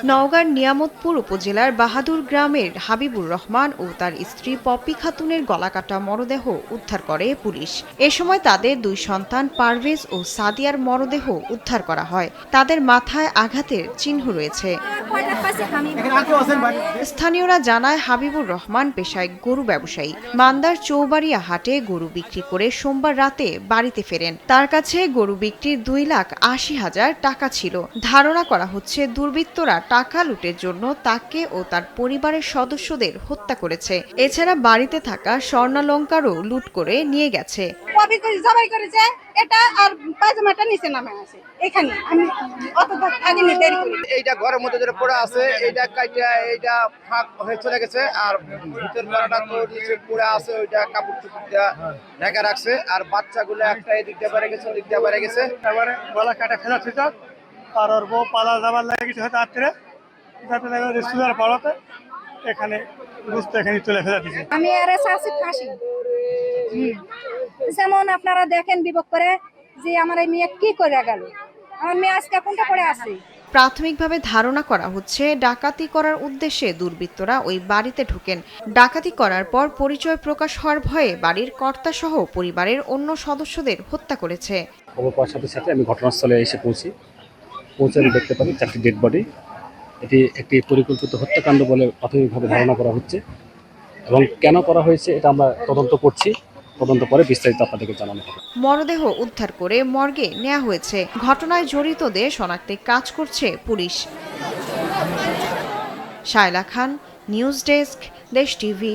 নওগাঁর নিয়ামতপুর উপজেলার বাহাদুর গ্রামের হাবিবুর রহমান ও তার স্ত্রী পপি খাতুনের গলাকাটা মরদেহ উদ্ধার করে পুলিশ। এ সময় তাদের দুই সন্তান পারভেজ ও সাদিয়ার মরদেহ উদ্ধার করা হয়। তাদের মাথায় আঘাতের চিহ্ন রয়েছে। স্থানীয়রা জানায়, হাবিবুর রহমান পেশায় গরু ব্যবসায়ী। মান্দার চৌবাড়িয়া হাটে গরু বিক্রি করে সোমবার রাতে বাড়িতে ফেরেন। তার কাছে গরু বিক্রির 2,80,000 টাকা ছিল। ধারণা করা হচ্ছে দুর্বৃত্তরা টাকা লুটের জন্য তাকে ও তার পরিবারের সদস্যদের হত্যা করেছে। এছাড়া বাড়িতে থাকা স্বর্ণালংকারও লুট করে নিয়ে গেছে। এটা আর পায়জামাটা নিচে নামে আছে। এখানে আমি অত আগে নিয়ে দেরি করি। এইটা ঘরের মধ্যে যেটা পড়ে আছে, এইটা কাইটা এইটা ফাঁক হয়ে চলে গেছে। আর ভিতর পাড়াটা তো নিচে পড়ে আছে, ওইটা কাপড় চোপড় দিয়ে ঢাকা রাখছে। আর বাচ্চাগুলো একটা এদিক দিয়ে বেড়ে গেছে, ওদিক দিয়ে বেড়ে গেছে। এবারে গলা কাটা ফেলা ছিল, আর ওর বউ পালা যাবার লাগে গেছে হয়তো রাত্রে, যাতে রেস্টুরেন্ট পাড়াতে এখানে বুঝতে এখানে চলে ফেলা দিচ্ছে। আমি আর শাসি ফাঁসি যেমন আপনারা দেখেন বিভোগ করে যে আমার এই মেয়ে কি করে গেল। আমার মেয়ে আজকে কোনটা করে আছে। প্রাথমিকভাবে ধারণা করা হচ্ছে, ডাকাতি করার উদ্দেশ্যে দুর্বৃত্তরা ওই বাড়িতে ঢোকেন। ডাকাতি করার পর পরিচয় প্রকাশ হওয়ার ভয়ে বাড়ির কর্তাসহ পরিবারের অন্য সদস্যদের হত্যা করেছে। খবর পাওয়ার সাথে সাথে আমি ঘটনাস্থলে এসে পৌঁছে আমি দেখতে পারি 4টি ডেড বডি। এটি একটি পরিকল্পিত হত্যাকাণ্ড বলে প্রাথমিকভাবে ধারণা করা হচ্ছে, এবং কেন করা হয়েছে এটা আমরা তদন্ত করছি। তদন্ত করে বিস্তারিত আপনাদেরকে জানানো হবে। মরদেহ উদ্ধার করে মর্গে নেওয়া হয়েছে। ঘটনায় জড়িতদের শনাক্তে কাজ করছে পুলিশ। শায়লা খান, নিউজ ডেস্ক, দেশ টিভি।